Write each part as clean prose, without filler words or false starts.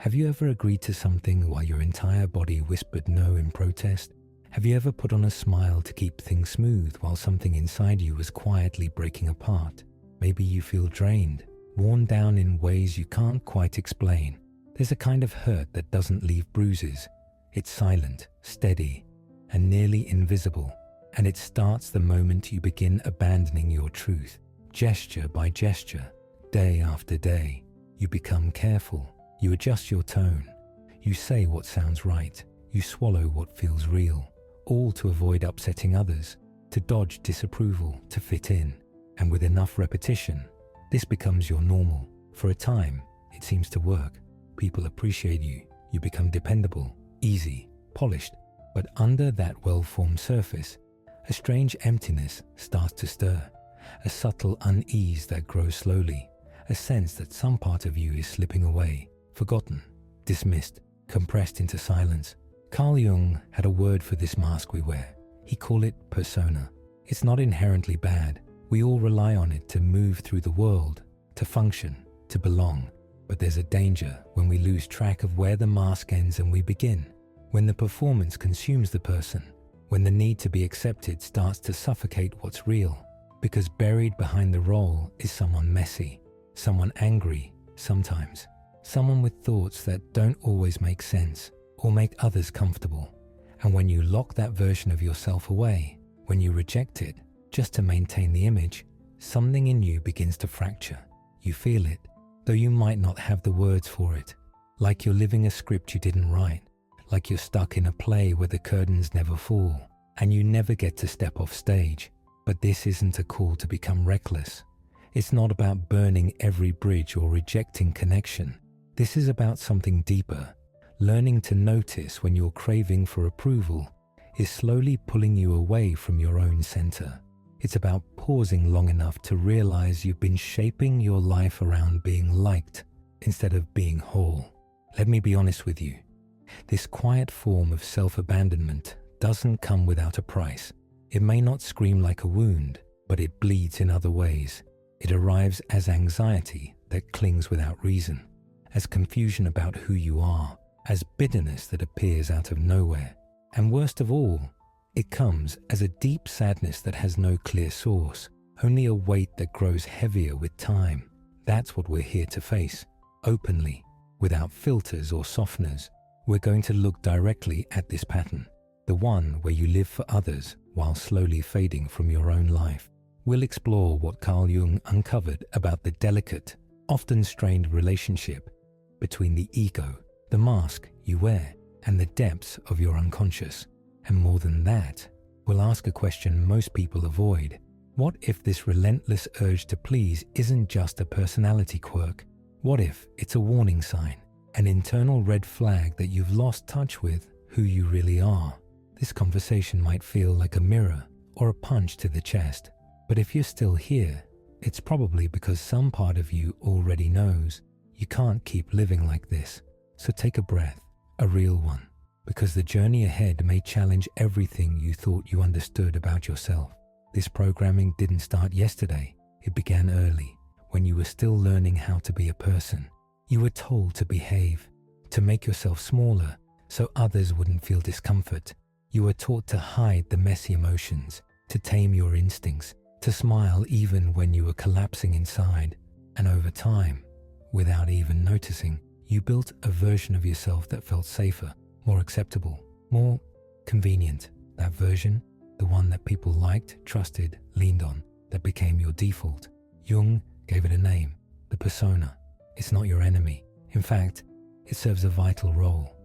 Have you ever agreed to something while your entire body whispered no in protest? Have you ever put on a smile to keep things smooth while something inside you was quietly breaking apart? Maybe you feel drained, worn down in ways you can't quite explain. There's a kind of hurt that doesn't leave bruises. It's silent, steady, and nearly invisible. And it starts the moment you begin abandoning your truth. Gesture by gesture, day after day, you become careful. You adjust your tone. You say what sounds right. You swallow what feels real. All to avoid upsetting others, to dodge disapproval, to fit in. And with enough repetition, this becomes your normal. For a time, it seems to work. People appreciate you. You become dependable, easy, polished. But under that well-formed surface, a strange emptiness starts to stir. A subtle unease that grows slowly. A sense that some part of you is slipping away. Forgotten, dismissed, compressed into silence. Carl Jung had a word for this mask we wear. He called it persona. It's not inherently bad. We all rely on it to move through the world, to function, to belong. But there's a danger when we lose track of where the mask ends and we begin. When the performance consumes the person. When the need to be accepted starts to suffocate what's real. Because buried behind the role is someone messy, someone angry sometimes. Someone with thoughts that don't always make sense or make others comfortable. And when you lock that version of yourself away, when you reject it just to maintain the image, something in you begins to fracture. You feel it, though you might not have the words for it. Like you're living a script you didn't write. Like you're stuck in a play where the curtains never fall and you never get to step off stage. But this isn't a call to become reckless. It's not about burning every bridge or rejecting connection. This is about something deeper. Learning to notice when your craving for approval is slowly pulling you away from your own center. It's about pausing long enough to realize you've been shaping your life around being liked instead of being whole. Let me be honest with you. This quiet form of self-abandonment doesn't come without a price. It may not scream like a wound, but it bleeds in other ways. It arrives as anxiety that clings without reason, as confusion about who you are, as bitterness that appears out of nowhere. And worst of all, it comes as a deep sadness that has no clear source, only a weight that grows heavier with time. That's what we're here to face, openly, without filters or softeners. We're going to look directly at this pattern, the one where you live for others while slowly fading from your own life. We'll explore what Carl Jung uncovered about the delicate, often strained relationship between the ego, the mask you wear, and the depths of your unconscious. And more than that, we'll ask a question most people avoid. What if this relentless urge to please isn't just a personality quirk? What if it's a warning sign, an internal red flag that you've lost touch with who you really are? This conversation might feel like a mirror or a punch to the chest. But if you're still here, it's probably because some part of you already knows you can't keep living like this. So take a breath, a real one, because the journey ahead may challenge everything you thought you understood about yourself. This programming didn't start yesterday. It began early, when you were still learning how to be a person. You were told to behave, to make yourself smaller so others wouldn't feel discomfort. You were taught to hide the messy emotions, to tame your instincts, to smile even when you were collapsing inside. And over time, without even noticing, you built a version of yourself that felt safer, more acceptable, more convenient. That version, the one that people liked, trusted, leaned on, that became your default. Jung gave it a name, the persona. It's not your enemy. In fact, it serves a vital role.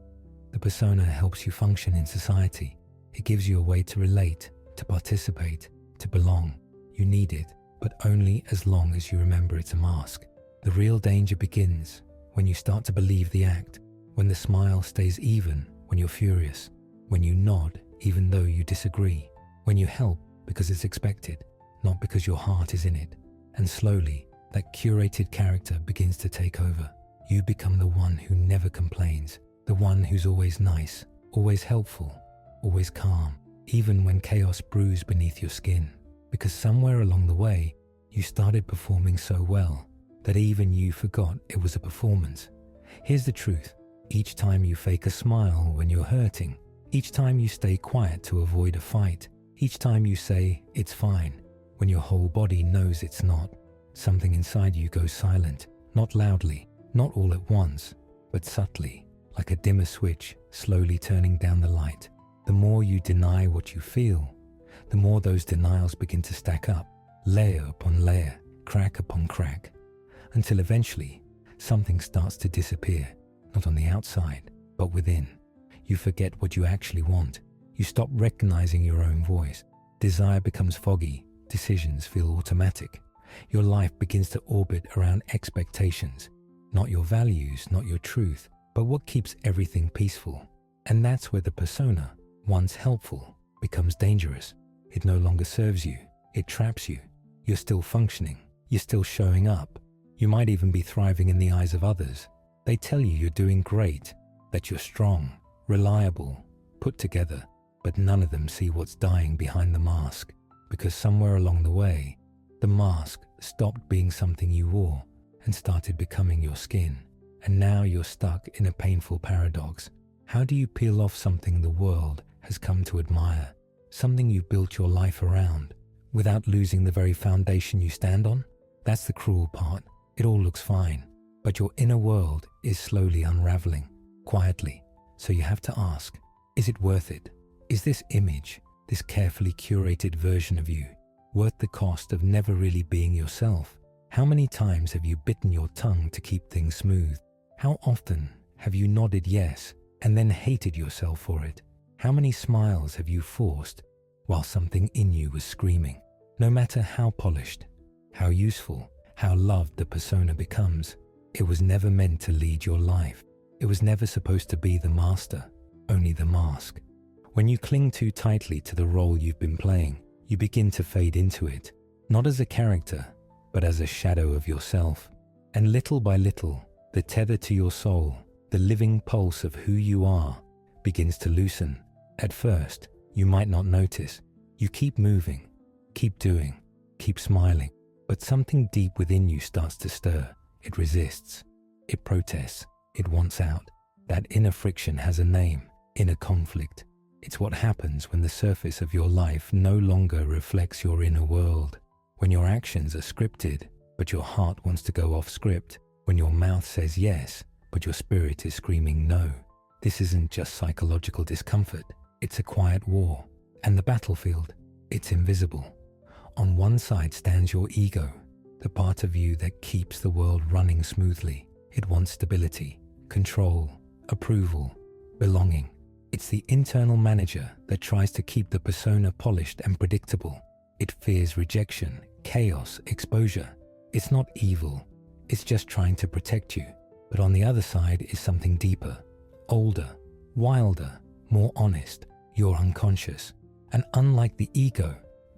The persona helps you function in society. It gives you a way to relate, to participate, to belong. You need it, but only as long as you remember it's a mask. The real danger begins when you start to believe the act, when the smile stays even when you're furious, when you nod even though you disagree, when you help because it's expected, not because your heart is in it. And slowly, that curated character begins to take over. You become the one who never complains, the one who's always nice, always helpful, always calm, even when chaos brews beneath your skin. Because somewhere along the way, you started performing so well that even you forgot it was a performance. Here's the truth. Each time you fake a smile when you're hurting, each time you stay quiet to avoid a fight, each time you say, "It's fine," when your whole body knows it's not, something inside you goes silent, not loudly, not all at once, but subtly, like a dimmer switch slowly turning down the light. The more you deny what you feel, the more those denials begin to stack up, layer upon layer, crack upon crack, until eventually something starts to disappear, not on the outside, but within. You forget what you actually want. You stop recognizing your own voice. Desire becomes foggy. Decisions feel automatic. Your life begins to orbit around expectations, not your values, not your truth, but what keeps everything peaceful. And that's where the persona, once helpful, becomes dangerous. It no longer serves you. It traps you. You're still functioning. You're still showing up. You might even be thriving in the eyes of others. They tell you you're doing great, that you're strong, reliable, put together, but none of them see what's dying behind the mask, because somewhere along the way, the mask stopped being something you wore and started becoming your skin. And now you're stuck in a painful paradox. How do you peel off something the world has come to admire, something you've built your life around, without losing the very foundation you stand on? That's the cruel part. It all looks fine, but your inner world is slowly unraveling, quietly. So you have to ask, is it worth it? Is this image, this carefully curated version of you, worth the cost of never really being yourself? How many times have you bitten your tongue to keep things smooth? How often have you nodded yes and then hated yourself for it? How many smiles have you forced while something in you was screaming? No matter how polished, how useful, how loved the persona becomes, it was never meant to lead your life. It was never supposed to be the master, only the mask. When you cling too tightly to the role you've been playing, you begin to fade into it, not as a character, but as a shadow of yourself. And little by little, the tether to your soul, the living pulse of who you are, begins to loosen. At first, you might not notice. You keep moving, keep doing, keep smiling, but something deep within you starts to stir. It resists, it protests, it wants out. That inner friction has a name, inner conflict. It's what happens when the surface of your life no longer reflects your inner world. When your actions are scripted, but your heart wants to go off script. When your mouth says yes, but your spirit is screaming no. This isn't just psychological discomfort. It's a quiet war. And the battlefield, it's invisible. On one side stands your ego, the part of you that keeps the world running smoothly. It wants stability, control, approval, belonging. It's the internal manager that tries to keep the persona polished and predictable. It fears rejection, chaos, exposure. It's not evil. It's just trying to protect you. But on the other side is something deeper, older, wilder, more honest. You're unconscious. And unlike the ego,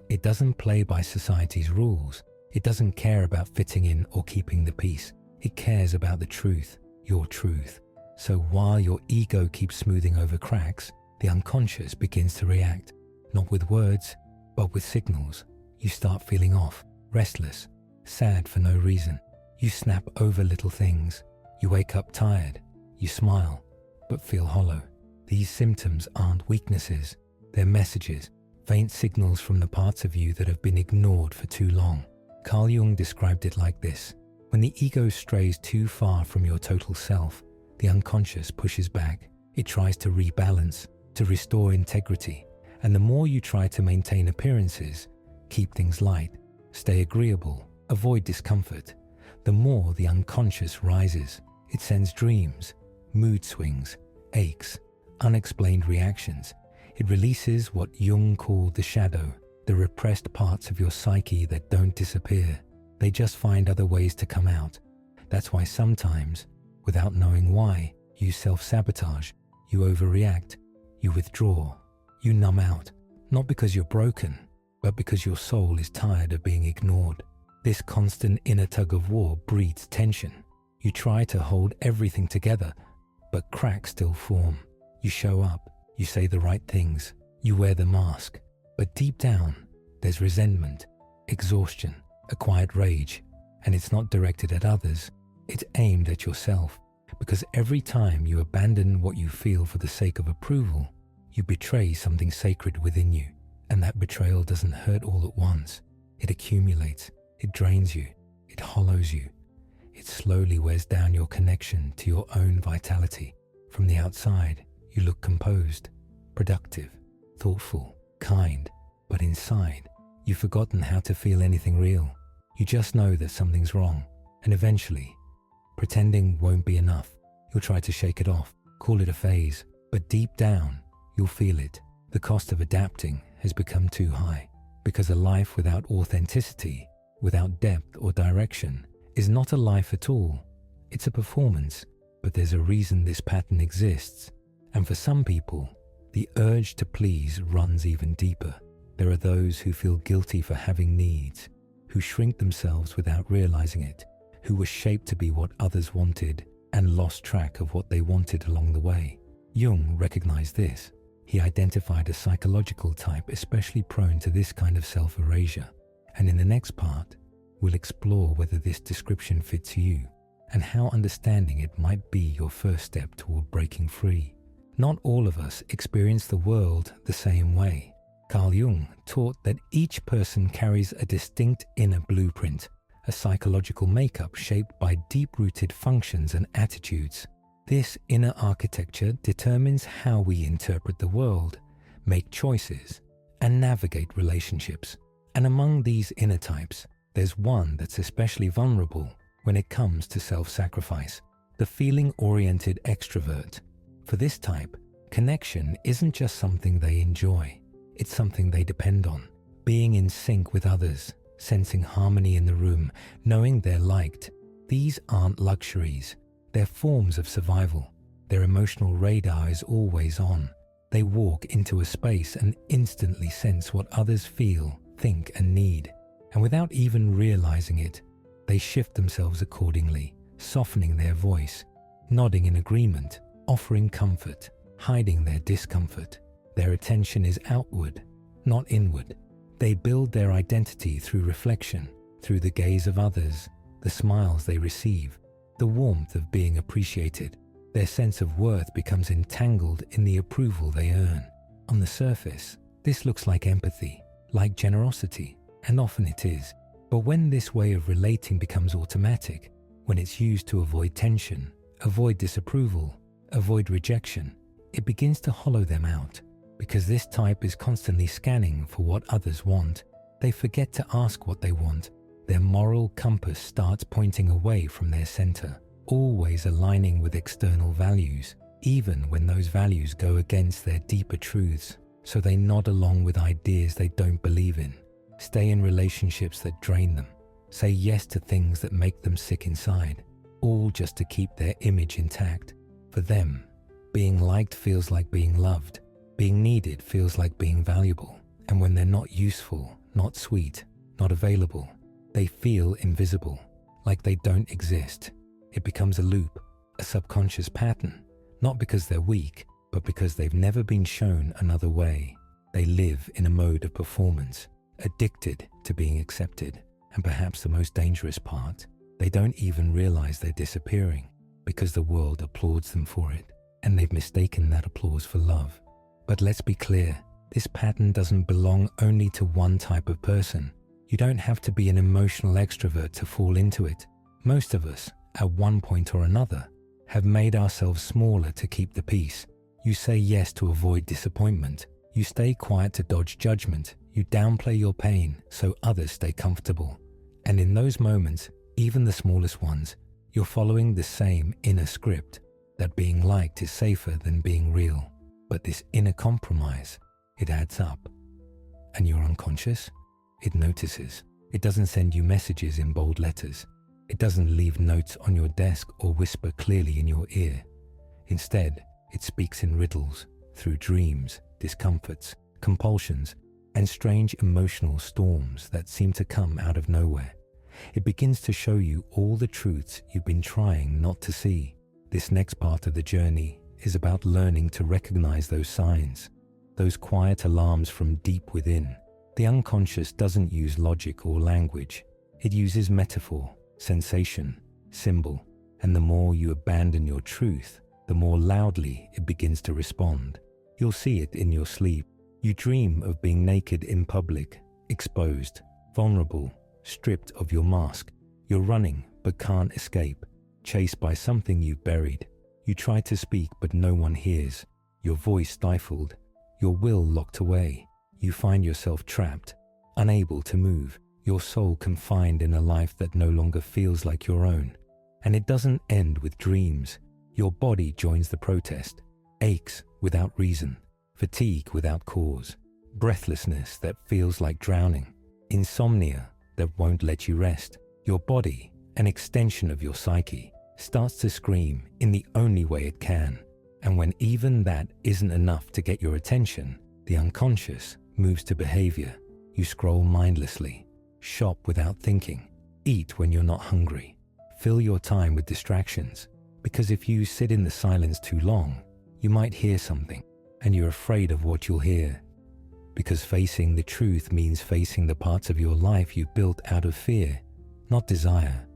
it doesn't play by society's rules. It doesn't care about fitting in or keeping the peace. It cares about the truth, your truth. So while your ego keeps smoothing over cracks, the unconscious begins to react, not with words, but with signals. You start feeling off, restless, sad for no reason. You snap over little things. You wake up tired. You smile, but feel hollow. These symptoms aren't weaknesses. They're messages, faint signals from the parts of you that have been ignored for too long. Carl Jung described it like this. When the ego strays too far from your total self, the unconscious pushes back. It tries to rebalance, to restore integrity. And the more you try to maintain appearances, keep things light, stay agreeable, avoid discomfort, the more the unconscious rises. It sends dreams, mood swings, aches, unexplained reactions. It releases what Jung called the shadow, the repressed parts of your psyche that don't disappear. They just find other ways to come out. That's why sometimes, without knowing why, you self-sabotage, you overreact, you withdraw, you numb out, not because you're broken, but because your soul is tired of being ignored. This constant inner tug-of-war breeds tension. You try to hold everything together, but cracks still form. You show up, you say the right things, you wear the mask, but deep down, there's resentment, exhaustion, a quiet rage, and it's not directed at others, it's aimed at yourself, because every time you abandon what you feel for the sake of approval, you betray something sacred within you. And that betrayal doesn't hurt all at once. It accumulates, it drains you, it hollows you. It slowly wears down your connection to your own vitality. From the outside, you look composed, productive, thoughtful, kind, but inside, you've forgotten how to feel anything real. You just know that something's wrong, and eventually, pretending won't be enough. You'll try to shake it off, call it a phase, but deep down, you'll feel it. The cost of adapting has become too high, because a life without authenticity, without depth or direction, is not a life at all. It's a performance, but there's a reason this pattern exists. And for some people, the urge to please runs even deeper. There are those who feel guilty for having needs, who shrink themselves without realizing it, who were shaped to be what others wanted and lost track of what they wanted along the way. Jung recognized this. He identified a psychological type especially prone to this kind of self-erasure. And in the next part, we'll explore whether this description fits you and how understanding it might be your first step toward breaking free. Not all of us experience the world the same way. Carl Jung taught that each person carries a distinct inner blueprint, a psychological makeup shaped by deep-rooted functions and attitudes. This inner architecture determines how we interpret the world, make choices, and navigate relationships. And among these inner types, there's one that's especially vulnerable when it comes to self-sacrifice, the feeling-oriented extrovert. For this type, connection isn't just something they enjoy, it's something they depend on. Being in sync with others, sensing harmony in the room, knowing they're liked. These aren't luxuries, they're forms of survival. Their emotional radar is always on. They walk into a space and instantly sense what others feel, think, and need. And without even realizing it, they shift themselves accordingly, softening their voice, nodding in agreement, offering comfort, hiding their discomfort. Their attention is outward, not inward. They build their identity through reflection, through the gaze of others, the smiles they receive, the warmth of being appreciated. Their sense of worth becomes entangled in the approval they earn. On the surface, this looks like empathy, like generosity, and often it is. But when this way of relating becomes automatic, when it's used to avoid tension, avoid disapproval, avoid rejection, it begins to hollow them out. Because this type is constantly scanning for what others want, they forget to ask what they want. Their moral compass starts pointing away from their center, always aligning with external values, even when those values go against their deeper truths. So they nod along with ideas they don't believe in, stay in relationships that drain them, say yes to things that make them sick inside, all just to keep their image intact. For them, being liked feels like being loved. Being needed feels like being valuable. And when they're not useful, not sweet, not available, they feel invisible, like they don't exist. It becomes a loop, a subconscious pattern, not because they're weak, but because they've never been shown another way. They live in a mode of performance, addicted to being accepted. And perhaps the most dangerous part, they don't even realize they're disappearing because the world applauds them for it, and they've mistaken that applause for love. But let's be clear, this pattern doesn't belong only to one type of person. You don't have to be an emotional extrovert to fall into it. Most of us, at one point or another, have made ourselves smaller to keep the peace. You say yes to avoid disappointment. You stay quiet to dodge judgment. You downplay your pain so others stay comfortable. And in those moments, even the smallest ones, you're following the same inner script, that being liked is safer than being real. But this inner compromise, it adds up. And your unconscious, it notices. It doesn't send you messages in bold letters. It doesn't leave notes on your desk or whisper clearly in your ear. Instead, it speaks in riddles, through dreams, discomforts, compulsions, and strange emotional storms that seem to come out of nowhere. It begins to show you all the truths you've been trying not to see. This next part of the journey is about learning to recognize those signs, those quiet alarms from deep within. The unconscious doesn't use logic or language. It uses metaphor, sensation, symbol, And the more you abandon your truth, the more loudly it begins to respond. You'll see it in your sleep. You dream of being naked in public, exposed, vulnerable, stripped of your mask. You're running but can't escape, chased by something you've buried. You try to speak but no one hears, your voice stifled, your will locked away. You find yourself trapped, unable to move, your soul confined in a life that no longer feels like your own. And it doesn't end with dreams. Your body joins the protest, aches without reason, fatigue without cause, breathlessness that feels like drowning, insomnia that won't let you rest. Your body, an extension of your psyche, starts to scream in the only way it can. And when even that isn't enough to get your attention, the unconscious moves to behavior. You scroll mindlessly, shop without thinking, eat when you're not hungry, fill your time with distractions. Because if you sit in the silence too long, you might hear something, and you're afraid of what you'll hear. Because facing the truth means facing the parts of your life you built out of fear, not desire.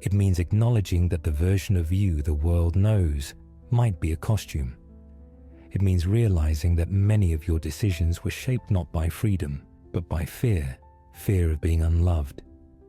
It means acknowledging that the version of you the world knows might be a costume. It means realizing that many of your decisions were shaped not by freedom, but by fear. Fear of being unloved,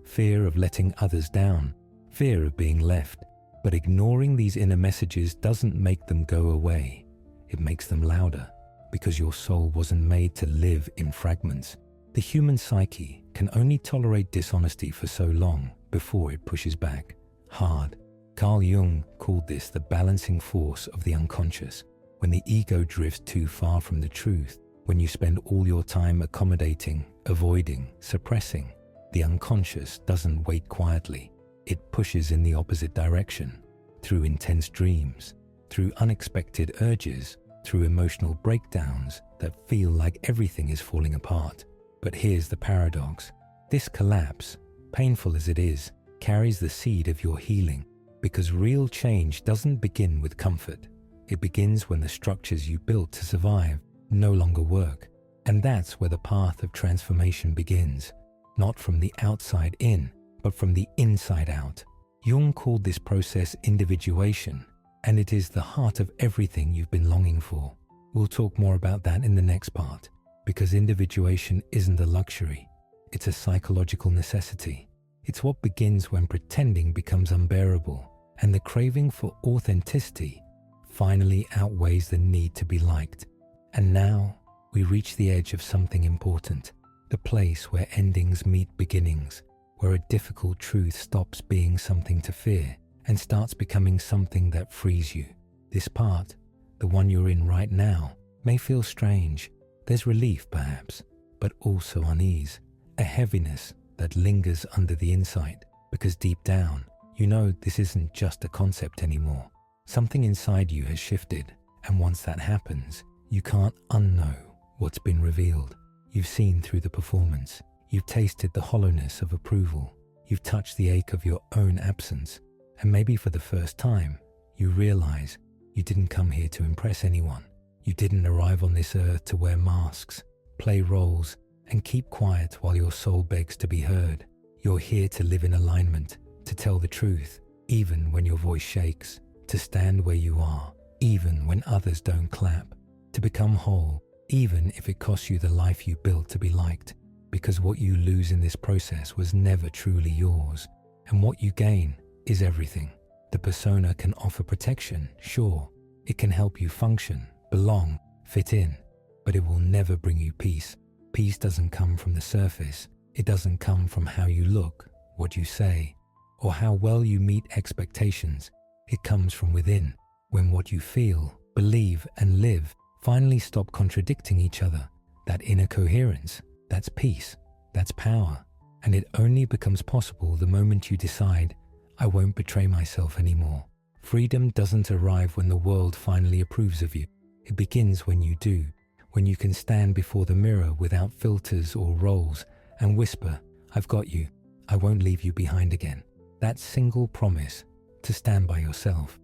fear of letting others down, fear of being left. But ignoring these inner messages doesn't make them go away. It makes them louder, because your soul wasn't made to live in fragments. The human psyche can only tolerate dishonesty for so long before it pushes back, hard. Carl Jung called this the balancing force of the unconscious. When the ego drifts too far from the truth, when you spend all your time accommodating, avoiding, suppressing, the unconscious doesn't wait quietly. It pushes in the opposite direction, through intense dreams, through unexpected urges, through emotional breakdowns that feel like everything is falling apart. But here's the paradox. This collapse, painful as it is, carries the seed of your healing, because real change doesn't begin with comfort. It begins when the structures you built to survive no longer work. And that's where the path of transformation begins, not from the outside in, but from the inside out. Jung called this process individuation, and it is the heart of everything you've been longing for. We'll talk more about that in the next part, because individuation isn't a luxury, it's a psychological necessity. It's what begins when pretending becomes unbearable, and the craving for authenticity finally outweighs the need to be liked. And now we reach the edge of something important, the place where endings meet beginnings, where a difficult truth stops being something to fear and starts becoming something that frees you. This part, the one you're in right now, may feel strange. There's relief perhaps, but also unease, a heaviness that lingers under the inside, because deep down, you know this isn't just a concept anymore. Something inside you has shifted, and once that happens, you can't unknow what's been revealed. You've seen through the performance. You've tasted the hollowness of approval. You've touched the ache of your own absence. And maybe for the first time, you realize you didn't come here to impress anyone. You didn't arrive on this earth to wear masks, play roles, and keep quiet while your soul begs to be heard. You're here to live in alignment, to tell the truth, even when your voice shakes, to stand where you are, even when others don't clap, to become whole, even if it costs you the life you built to be liked. Because what you lose in this process was never truly yours, and what you gain is everything. The persona can offer protection, sure. It can help you function, belong, fit in, but it will never bring you peace. Peace doesn't come from the surface. It doesn't come from how you look, what you say, or how well you meet expectations. It comes from within, when what you feel, believe, and live finally stop contradicting each other. That inner coherence, that's peace, that's power, and it only becomes possible the moment you decide, I won't betray myself anymore. Freedom doesn't arrive when the world finally approves of you. It begins when you do, when you can stand before the mirror without filters or roles and whisper, I've got you, I won't leave you behind again. That single promise, to stand by yourself,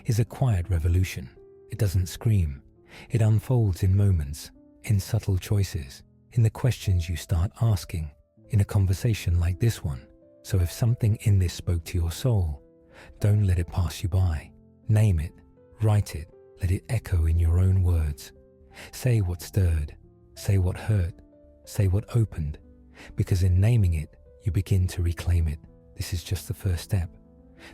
is a quiet revolution. It doesn't scream. It unfolds in moments, in subtle choices, in the questions you start asking, in a conversation like this one. So if something in this spoke to your soul, Don't let it pass you by. Name it, write it, let it echo in your own words. Say what stirred, say what hurt, say what opened, because in naming it, you begin to reclaim it. This is just the first step.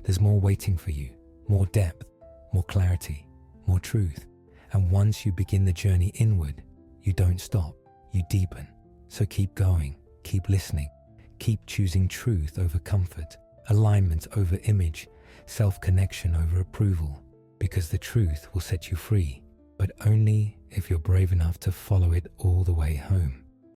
There's more waiting for you, more depth, more clarity, more truth. And once you begin the journey inward, you don't stop, you deepen. So keep going, keep listening, keep choosing truth over comfort, alignment over image, self-connection over approval, because the truth will set you free, but only if you're brave enough to follow it all the way home.